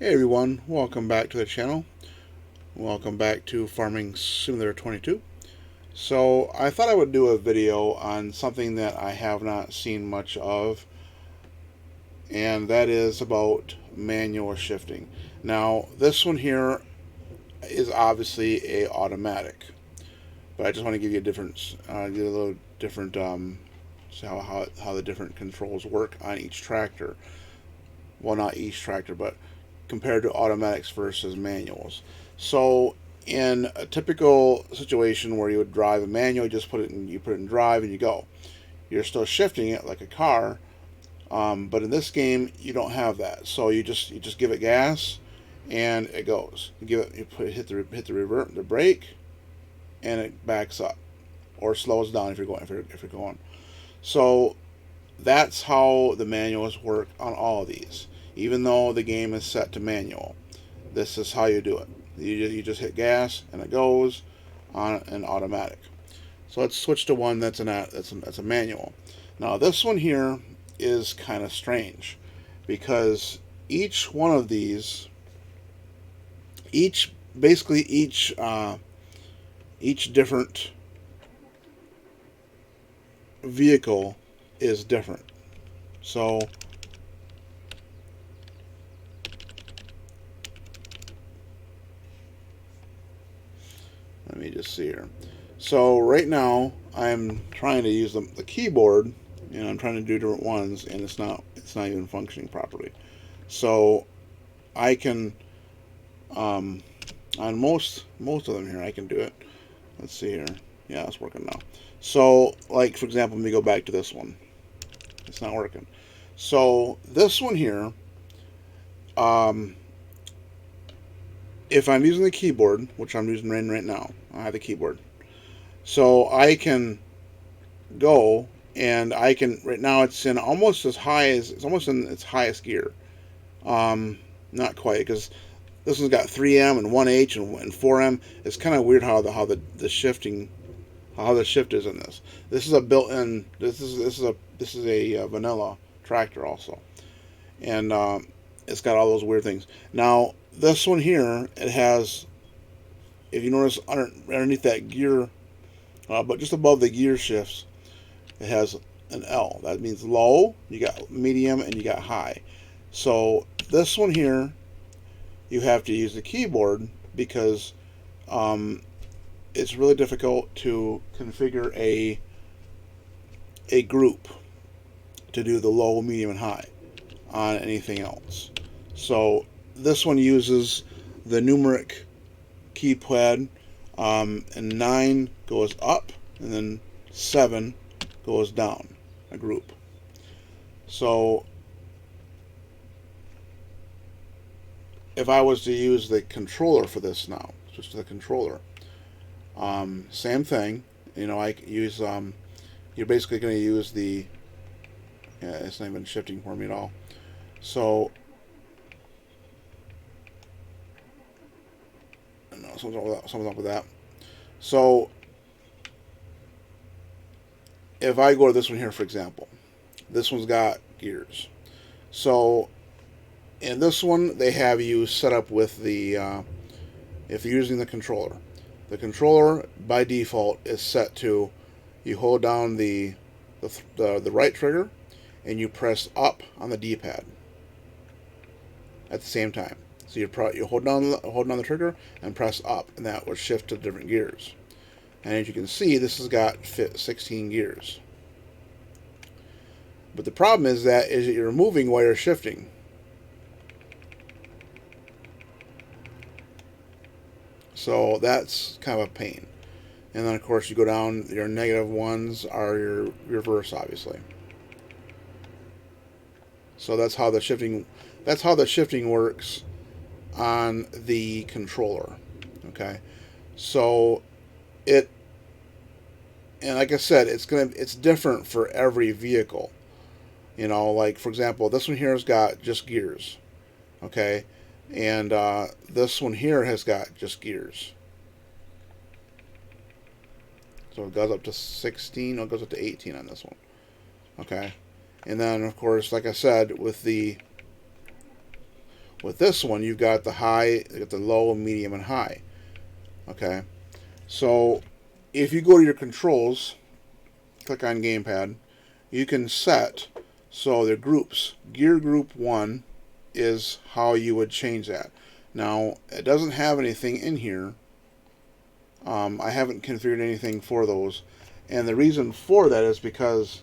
Hey everyone, welcome back to the channel. Welcome back to Farming Simulator 22. So I thought I would do a video on something that I have not seen much of, and that is about manual shifting. Now this one here is obviously a automatic, but I just want to give you a difference, give a little different, how the different controls work on each tractor. Well, not each tractor, but compared to automatics versus manuals. So in a typical situation where you would drive a manual, you put it in drive and you go. You're still shifting it like a car, but in this game you don't have that. So you just give it gas, and it goes. Hit the brake, and it backs up or slows down if you're going. So that's how the manuals work on all of these. Even though the game is set to manual, this is how you do it. You just hit gas and it goes on an automatic. So let's switch to one that's a manual. Now this one here is kind of strange because each one of these, each basically each different vehicle is different. So let me just see here. So right now I'm trying to use the keyboard, and I'm trying to do different ones, and it's not even functioning properly. So I can on most of them here I can do it. Let's see here. Yeah, it's working now. So like for example, let me go back to this one. It's not working. So this one here, um, if I'm using the keyboard, which I'm using right now, I have the keyboard. So I can go, and I can right now it's in almost as high as it's almost in its highest gear. Um, Not quite because this one's got 3M and 1H and 4M. It's kind of weird how the shifting how the shift is in this. This is a built-in. This is a vanilla tractor also, and it's got all those weird things. Now this one here, it has, if you notice underneath that gear, but just above the gear shifts, it has an L. That means low, you got medium, and you got high. So this one here, you have to use the keyboard because it's really difficult to configure a group to do the low, medium, and high on anything else. So this one uses the numeric keypad, and 9 goes up, and then 7 goes down, a group. So if I was to use the controller for this now, switch to the controller, same thing. I use, you're basically going to use the, yeah, it's not even shifting for me at all. So, no, something's up with that. So, if I go to this one here, for example, this one's got gears. So, in this one, they have you set up with if you're using the controller by default is set to, you hold down the right trigger and you press up on the D-pad at the same time. So you hold down the trigger and press up, and that will shift to different gears. And as you can see, this has got 16 gears. But the problem is that you're moving while you're shifting. So that's kind of a pain. And then of course you go down, your negative ones are your reverse, obviously. So that's how the shifting works on the controller. Okay. So it and like I said, it's different for every vehicle. Like for example, this one here has got just gears. Okay. And this one here has got just gears. So it goes up to 16, or it goes up to 18 on this one. Okay. And then, of course, like I said, With this one, you've got the high, you got the low, medium, and high. Okay, so if you go to your controls, click on gamepad, you can set so the groups. Gear group 1 is how you would change that. Now, it doesn't have anything in here. I haven't configured anything for those. And the reason for that is because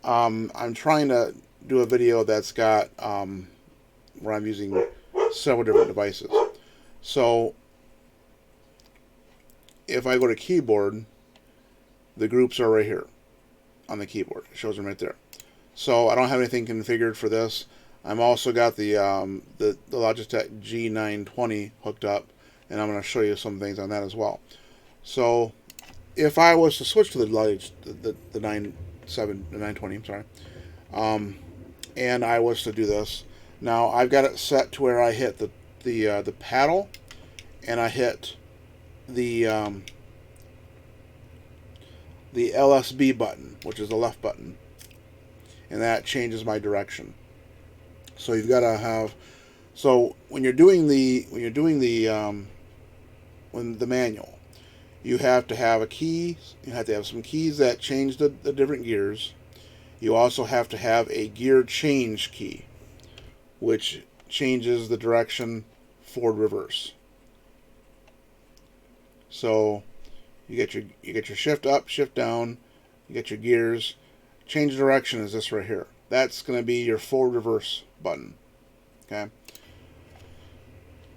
I'm trying to do a video that's got where I'm using several different devices. So if I go to keyboard, the groups are right here on the keyboard. It shows them right there. So I don't have anything configured for this. I'm also got the Logitech G920 hooked up, and I'm going to show you some things on that as well. So if I was to switch to the 920, I'm sorry, and I was to do this, now I've got it set to where I hit the paddle, and I hit the LSB button, which is the left button, and that changes my direction. So you've got to have, so when you're doing the manual, you have to have a key. You have to have some keys that change the different gears. You also have to have a gear change key, which changes the direction forward, reverse. So you get your shift up, shift down. You get your gears. Change direction is this right here. That's going to be your forward, reverse button. Okay.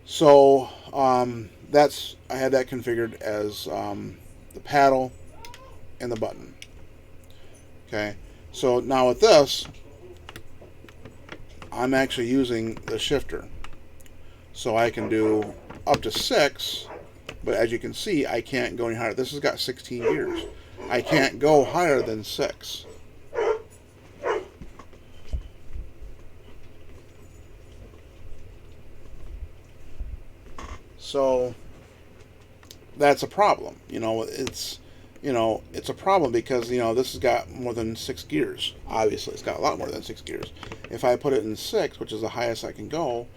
So I had that configured as the paddle and the button. Okay. So now with this, I'm actually using the shifter. So I can do up to 6, but as you can see, I can't go any higher. This has got 16 gears. I can't go higher than 6. So that's a problem. It's a problem because this has got more than 6 gears. Obviously, it's got a lot more than 6 gears. If I put it in 6, which is the highest I can go,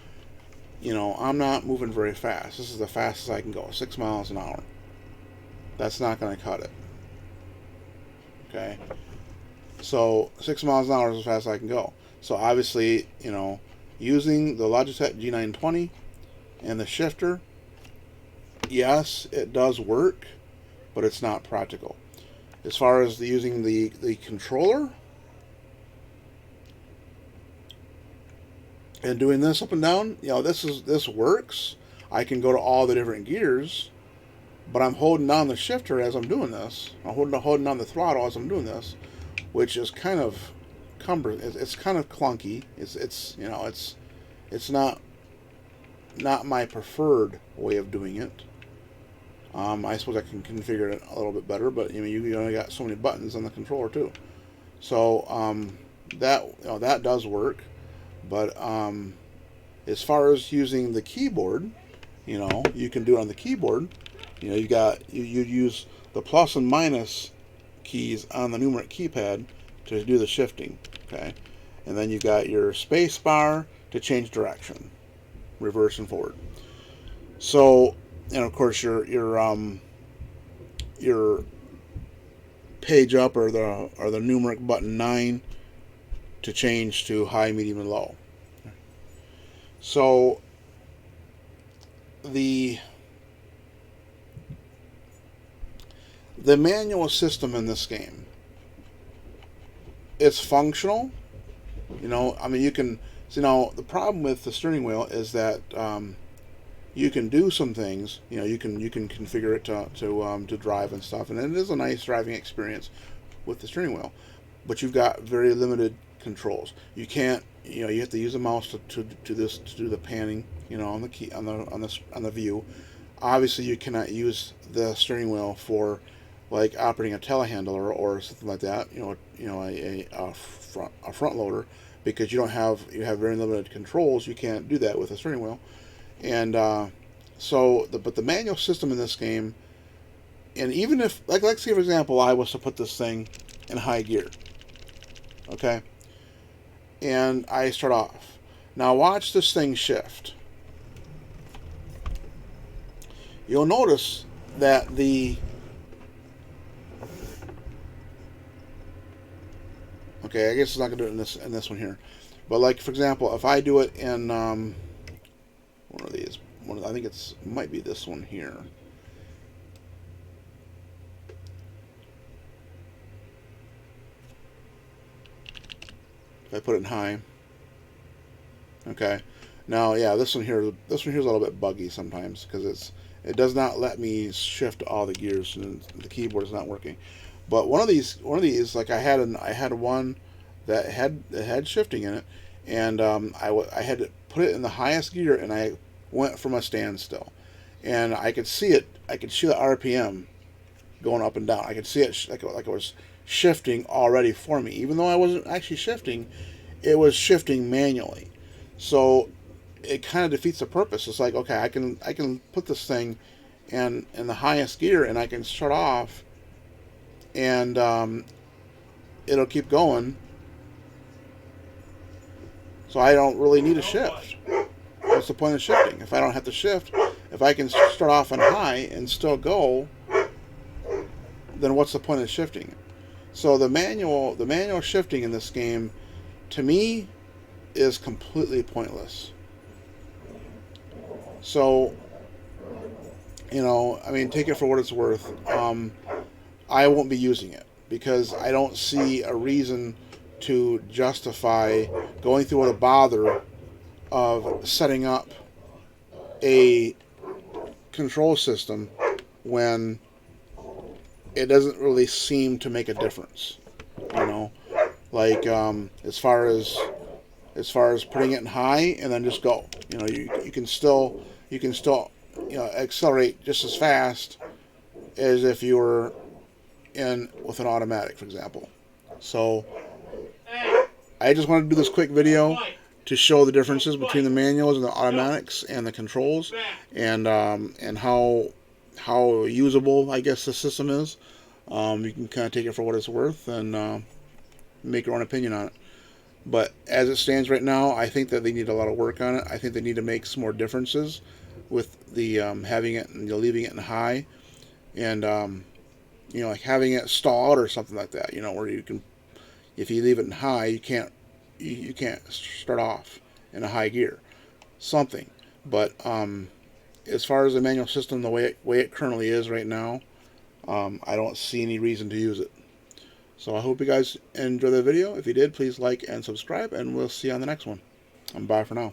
I'm not moving very fast. This is the fastest I can go, 6 miles an hour. That's not going to cut it. Okay. So 6 miles an hour is as fast as I can go. So obviously, using the Logitech G920 and the shifter, yes, it does work, but it's not practical. As far as using the controller and doing this up and down, this works. I can go to all the different gears, but I'm holding down the shifter as I'm doing this. I'm holding down the throttle as I'm doing this, which is kind of cumbersome. It's kind of clunky. It's not my preferred way of doing it. I suppose I can configure it a little bit better, but you only got so many buttons on the controller too. So that does work, but as far as using the keyboard, you can do it on the keyboard. You use the plus and minus keys on the numeric keypad to do the shifting. Okay, and then you got your space bar to change direction, reverse and forward. So, and of course your page up or the numeric button 9 to change to high, medium, and low. So the manual system in this game, it's functional. You can. The problem with the steering wheel is that you can do some things. You can configure it to drive and stuff, and it is a nice driving experience with the steering wheel. But you've got very limited controls. You can't. You have to use a mouse to do the panning. On the key on the view. Obviously, you cannot use the steering wheel for like operating a telehandler or something like that. A front loader, because you have very limited controls. You can't do that with a steering wheel. And but the manual system in this game, and even if, like say for example, I was to put this thing in high gear, okay, and I start off, Now watch this thing shift. You'll notice that the... Okay, I guess it's not going to do it in this one here. But like, for example, if I do it in one of these, I think it's might be this one here. If I put it in high. Okay. Now, yeah, this one here is a little bit buggy sometimes because it does not let me shift all the gears and the keyboard is not working. But one of these, like I had one that had shifting in it, and I had to put it in the highest gear, and I went from a standstill, and I could see it. I could see the RPM going up and down. I could see it like it was shifting already for me, even though I wasn't actually shifting. It was shifting manually, so it kind of defeats the purpose. It's like, okay, I can put this thing in the highest gear, and I can shut off, and it'll keep going. So I don't really need a shift. What's the point of shifting? If I don't have to shift, if I can start off on high and still go, then what's the point of shifting? So the manual shifting in this game, to me, is completely pointless. So, you know, I mean, take it for what it's worth. I won't be using it because I don't see a reason to justify going through all the bother of setting up a control system when it doesn't really seem to make a difference. You know, like as far as putting it in high and then just go. You know, you can still accelerate just as fast as if you were in with an automatic, for example. So I just wanted to do this quick video to show the differences between the manuals and the automatics and the controls, and how usable I guess the system is. You can kind of take it for what it's worth and make your own opinion on it. But as it stands right now, I think that they need a lot of work on it. I think they need to make some more differences with the having it and leaving it in high, and like having it stall out or something like that. You know, where you can, if you leave it in high, you can't start off in a high gear, something. But as far as the manual system, the way it currently is right now, I don't see any reason to use it. So I hope you guys enjoy the video. If you did, please like and subscribe, and we'll see you on the next one. Bye for now.